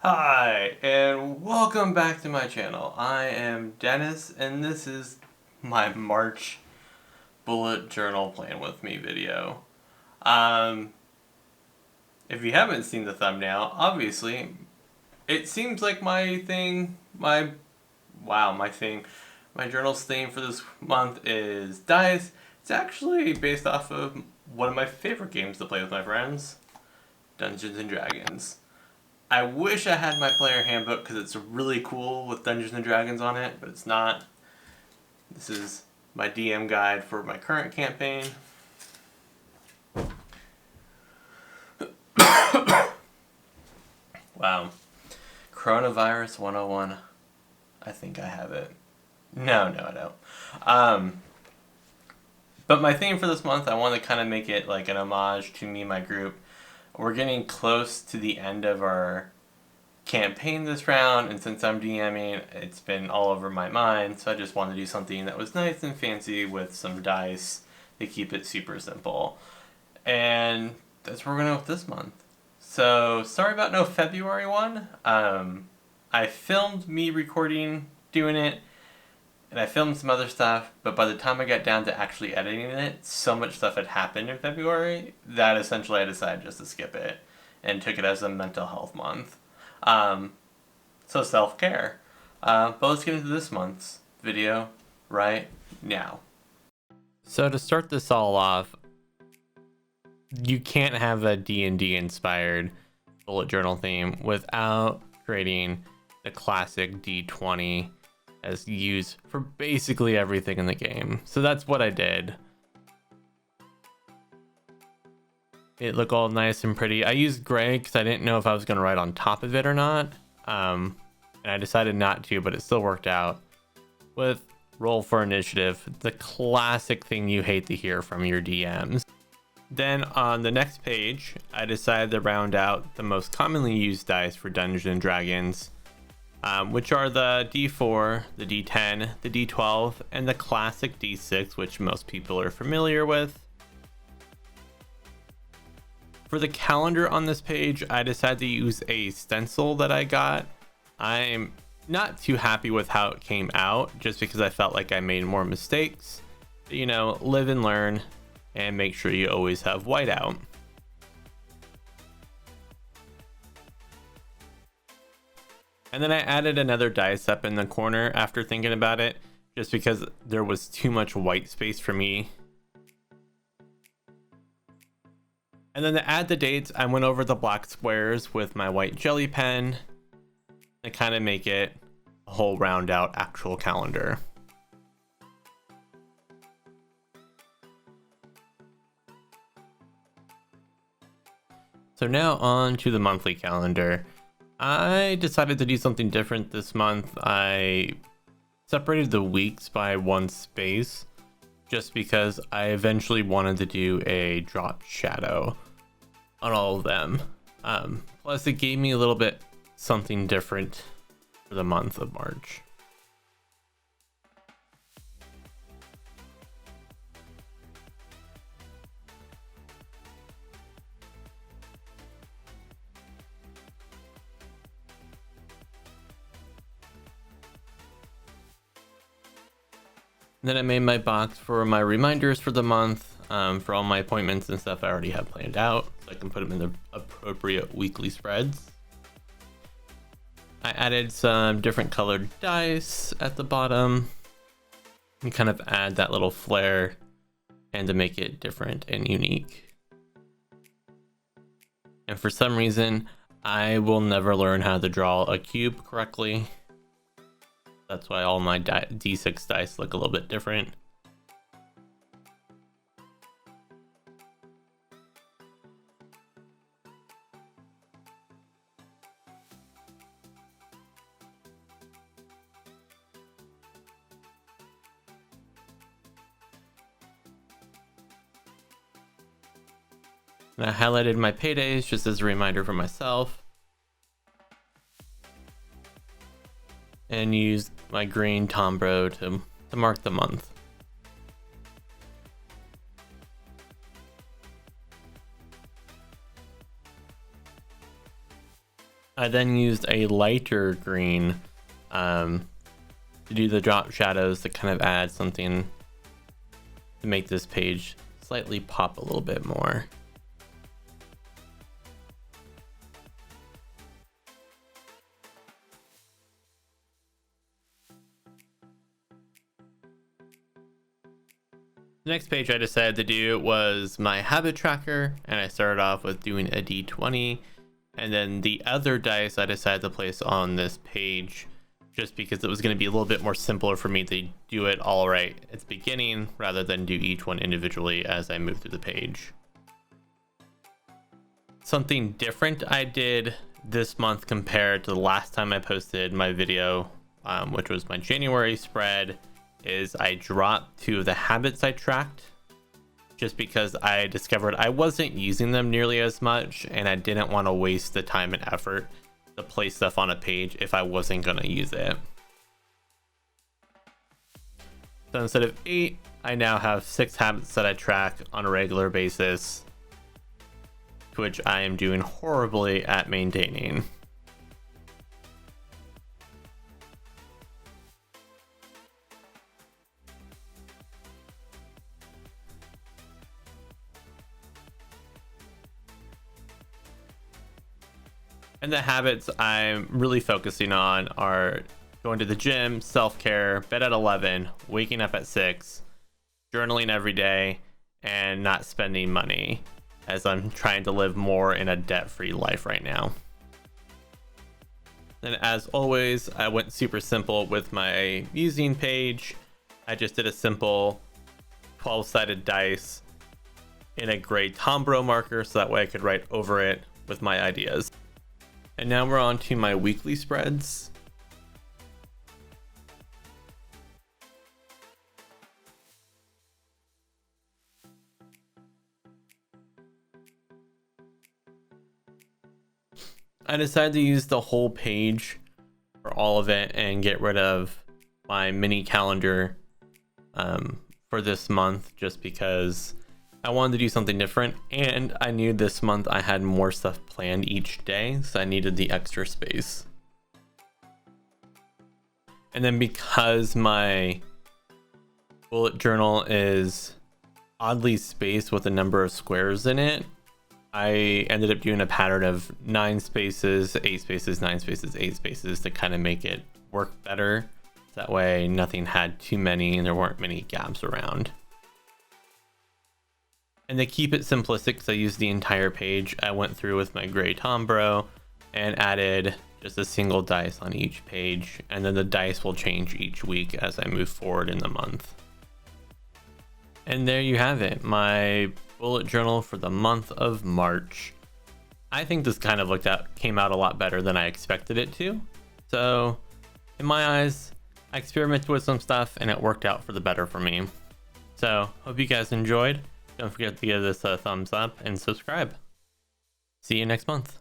Hi, and welcome back to my channel. I am Dennis, and this is my March bullet journal plan with me video. If you haven't seen the thumbnail, obviously, it seems like my journal's theme for this month is dice. It's actually based off of one of my favorite games to play with my friends, Dungeons and Dragons. I wish I had my player handbook because it's really cool with Dungeons and Dragons on it, but it's not. This is my DM guide for my current campaign. Wow. Coronavirus 101. I think I have it. No, I don't. But my theme for this month, I want to kind of make it like an homage to me and my group. We're getting close to the end of our campaign this round, and since I'm DMing, it's been all over my mind, so I just wanted to do something that was nice and fancy with some dice to keep it super simple. And that's what we're going to do with this month. So, sorry about no February one. I filmed me recording, doing it, and I filmed some other stuff, but by the time I got down to actually editing it, so much stuff had happened in February that essentially I decided just to skip it and took it as a mental health month. So self-care. But let's get into this month's video right now. So to start this all off, you can't have a D&D inspired bullet journal theme without creating the classic D20 as used for basically everything in the game. So that's what I did. It looked all nice and pretty. I used gray because I didn't know if I was going to write on top of it or not. And I decided not to, but it still worked out. With roll for initiative, the classic thing you hate to hear from your DMs. Then on the next page, I decided to round out the most commonly used dice for Dungeons and Dragons, which are the D4, the D10, the D12, and the classic D6, which most people are familiar with. For the calendar on this page, I decided to use a stencil that I got. I'm not too happy with how it came out, just because I felt like I made more mistakes. But, you know, live and learn, and make sure you always have white out. And then I added another dice up in the corner after thinking about it, just because there was too much white space for me. And then to add the dates, I went over the black squares with my white jelly pen to kind of make it a whole round out actual calendar. So now on to the monthly calendar. I decided to do something different this month. I separated the weeks by one space just because I eventually wanted to do a drop shadow on all of them. Plus it gave me a little bit something different for the month of March. Then I made my box for my reminders for the month, for all my appointments and stuff I already have planned out, so I can put them in the appropriate weekly spreads. I added some different colored dice at the bottom and kind of add that little flair and to make it different and unique. And for some reason, I will never learn how to draw a cube correctly. That's why all my D6 dice look a little bit different. And I highlighted my paydays just as a reminder for myself. And used my green Tombro to mark the month. I then used a lighter green to do the drop shadows to kind of add something to make this page slightly pop a little bit more. The next page I decided to do was my habit tracker, and I started off with doing a d20, and then the other dice I decided to place on this page just because it was going to be a little bit more simpler for me to do it all right at the beginning rather than do each one individually as I move through the page. Something different I did this month compared to the last time I posted my video, which was my January spread, is I dropped 2 of the habits I tracked just because I discovered I wasn't using them nearly as much and I didn't want to waste the time and effort to place stuff on a page if I wasn't going to use it. So instead of 8, I now have 6 habits that I track on a regular basis, which I am doing horribly at maintaining. And the habits I'm really focusing on are going to the gym, self-care, bed at 11, waking up at 6, journaling every day, and not spending money, as I'm trying to live more in a debt-free life right now. And as always, I went super simple with my musing page. I just did a simple 12-sided dice in a gray Tombro marker so that way I could write over it with my ideas. And now we're on to my weekly spreads. I decided to use the whole page for all of it and get rid of my mini calendar for this month just because I wanted to do something different, and I knew this month I had more stuff planned each day, so I needed the extra space. And then because my bullet journal is oddly spaced with a number of squares in it, I ended up doing a pattern of 9 spaces, 8 spaces, 9 spaces, 8 spaces to kind of make it work better. That way nothing had too many and there weren't many gaps around. And to keep it simplistic, because I used the entire page, I went through with my gray Tombro and added just a single dice on each page, and then the dice will change each week as I move forward in the month. And there you have it, my bullet journal for the month of March. I think this kind of came out a lot better than I expected it to. So in my eyes, I experimented with some stuff and it worked out for the better for me. So hope you guys enjoyed. Don't forget to give this a thumbs up and subscribe. See you next month.